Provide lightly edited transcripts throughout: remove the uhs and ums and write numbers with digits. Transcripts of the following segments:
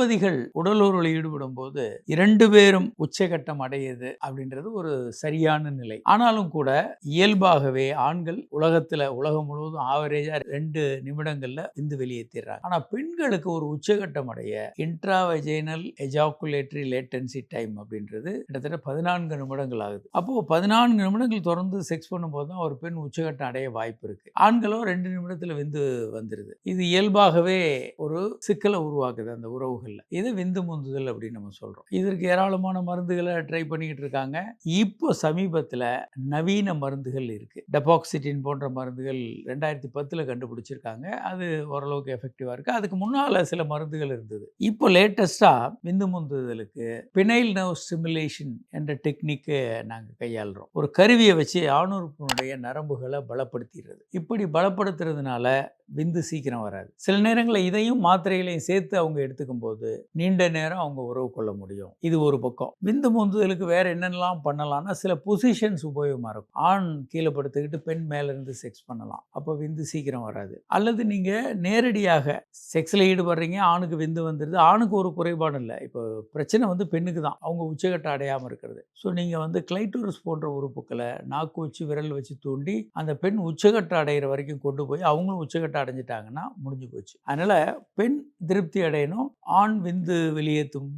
தம்பதிகள் உடலுறவில் ஈடுபடும் போது 2 பேரும் உச்சகட்டம் அடையுது அப்படின்றது ஒரு சரியான நிலை. ஆனாலும் கூட இயல்பாகவே ஆண்கள் உலகம் முழுவதும் ஆவரேஜா 2 நிமிடங்கள்ல விந்து வெளியேற்றிடுறாங்க. ஆனா பெண்களுக்கு ஒரு உச்சகட்டம் அடைய இன்ட்ராவஜைனல் எஜாகுலேட்டரி லேட்டன்சி டைம் அப்படின்றது கிட்டத்தட்ட 14 நிமிடங்கள் ஆகுது. அப்போ 14 நிமிடங்கள் தொடர்ந்து செக்ஸ் பண்ணும்போது தான் ஒரு பெண் உச்சகட்டம் அடைய வாய்ப்பு இருக்கு. ஆண்களோ 2 நிமிடத்துல விந்து வந்துருது. இது இயல்பாகவே ஒரு சிக்கலை உருவாக்குது அந்த உறவுகள்ல. இது விந்து முந்துதல் அப்படின்னு நம்ம சொல்றோம். இதற்கு ஏராளமான மருந்துகளை ட்ரை பண்ணிக்கிட்டு இருக்காங்க. இப்போ சமீபத்துல நவீன மருந்துகள் இருக்கு. டெபாக்சிட்டின் போன்ற மருந்துகள் 2010 கண்டுபிடிச்சிருக்காங்க. அது ஓரளவுக்கு எஃபெக்டிவா இருக்கு. அதுக்கு முன்னால சில மருந்துகள் இருந்தது. இப்போ லேட்டஸ்டா விந்து முந்துதலுக்கு பினைல் நர்வ் ஸ்டிமுலேஷன் என்ற டெக்னிக்கை நாங்க கையாளுறோம். ஒரு கருவியை வச்சு ஆணுறுப்பினுடைய நரம்புகளை பலப்படுத்திடுறது. இப்படி பலப்படுத்துறதுனால விந்து சீக்கிரம் வராது. சில நேரங்களில் இதையும் மாத்திரைகளையும் சேர்த்து அவங்க எடுத்துக்கும் போது நீண்ட நேரம் அவங்க உறவு கொள்ள முடியும். இது ஒரு பக்கம். விந்து முந்துதலுக்கு வேற என்னென்னலாம் பண்ணலாம்னா சில பொசிஷன்ஸ் உபயோகமா இருக்கும். ஆண் கீழே படுத்துக்கிட்டு பெண் மேல இருந்து செக்ஸ் பண்ணலாம். அப்போ விந்து சீக்கிரம் வராது. அல்லது நீங்க நேரடியாக செக்ஸ்ல ஈடுபடுறீங்க, ஆணுக்கு விந்து வந்துடுது. ஆணுக்கு ஒரு குறைபாடு இல்லை. இப்போ பிரச்சனை வந்து பெண்ணுக்கு தான். அவங்க உச்சகட்டம் அடையாமல் இருக்கிறது. ஸோ நீங்க வந்து கிளைட்டோரஸ் போன்ற உறுப்புகளை நாக்கு வச்சு விரல் வச்சு தூண்டி அந்த பெண் உச்சகட்டம் அடைகிற வரைக்கும் கொண்டு போய் அவங்களும் உச்சகட்டம் அடைஞ்சிட்டாங்கன்னா முடிஞ்சு போச்சு. அதனால பெண் திருப்தி அடையணும். ஆண் விந்து வெளியேற்றும்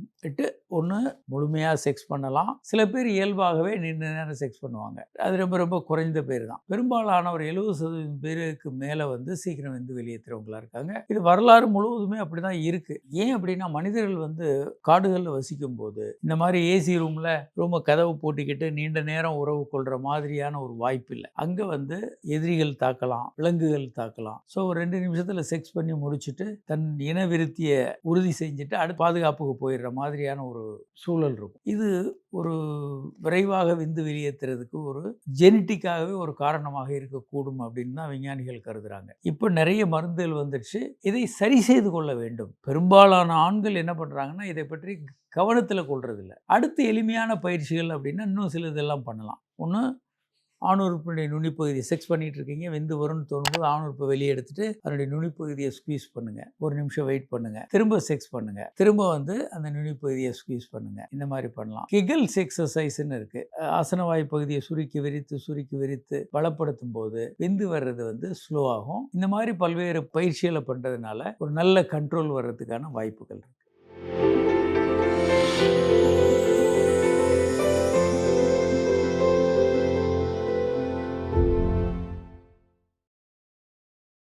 ஒன்று முழுமையாக செக்ஸ் பண்ணலாம். சில பேர் இயல்பாகவே நீண்ட நேரம் செக்ஸ் பண்ணுவாங்க. அது ரொம்ப ரொம்ப குறைந்த பேர் தான். பெரும்பாலான ஒரு 70% பேருக்கு மேலே வந்து சீக்கிரம் விந்து வெளியேற்றுறவங்களா இருக்காங்க. இது வரலாறு முழுவதுமே அப்படிதான் இருக்கு. ஏன் அப்படின்னா மனிதர்கள் வந்து காடுகளில் வசிக்கும் போது இந்த மாதிரி ஏசி ரூமை கதவு போட்டிக்கிட்டு நீண்ட நேரம் உறவு கொள்ற மாதிரியான ஒரு வாய்ப்பு இல்லை. அங்கே வந்து எதிரிகள் தாக்கலாம், விலங்குகள் தாக்கலாம். ஸோ ஒரு 2 நிமிஷத்துல செக்ஸ் பண்ணி முடிச்சுட்டு தன் இன விருத்தியை உறுதி செஞ்சுட்டு அடுத்த பாதுகாப்புக்கு போயிடுற மாதிரியான ஒரு சூழல் இருக்கும். இது ஒரு விரைவாக விந்து வெளியேற்றுறதுக்கு ஒரு ஜெனட்டிக்காகவே ஒரு காரணமாக இருக்கக்கூடும் அப்படின்னு தான் விஞ்ஞானிகள் கருதுறாங்க. இப்போ நிறைய மருந்துகள் வந்துடுச்சு. இதை சரி செய்து கொள்ள வேண்டும். பெரும்பாலான ஆண்கள் என்ன பண்றாங்கன்னா இதை பற்றி கவனத்தில் கொள்றதில்லை. அடுத்து எளிமையான பயிற்சிகள் அப்படின்னா இன்னும் சில இதெல்லாம் பண்ணலாம். ஒன்று, ஆணுறுப்பினுடைய நுனிப்பகுதியை செக்ஸ் பண்ணிட்டு இருக்கீங்க, விந்து வரும்னு தோணும்போது ஆணுறுப்பை வெளியே எடுத்துட்டு அதனுடைய நுனிப்பகுதியை ஸ்குவீஸ் பண்ணுங்க. 1 நிமிஷம் வெயிட் பண்ணுங்க. திரும்ப செக்ஸ் பண்ணுங்க. திரும்ப வந்து அந்த நுனிப்பகுதியை ஸ்குவீஸ் பண்ணுங்க. இந்த மாதிரி பண்ணலாம். கிகல்ஸ் எக்ஸசைஸ்ன்னு இருக்கு. ஆசனவாய் பகுதியை சுருக்கி விரித்து பலப்படுத்தும் போது விந்து வர்றது வந்து ஸ்லோ ஆகும். இந்த மாதிரி பல்வேறு பயிற்சிகளை பண்றதுனால ஒரு நல்ல கண்ட்ரோல் வர்றதுக்கான வாய்ப்புகள் இருக்கு.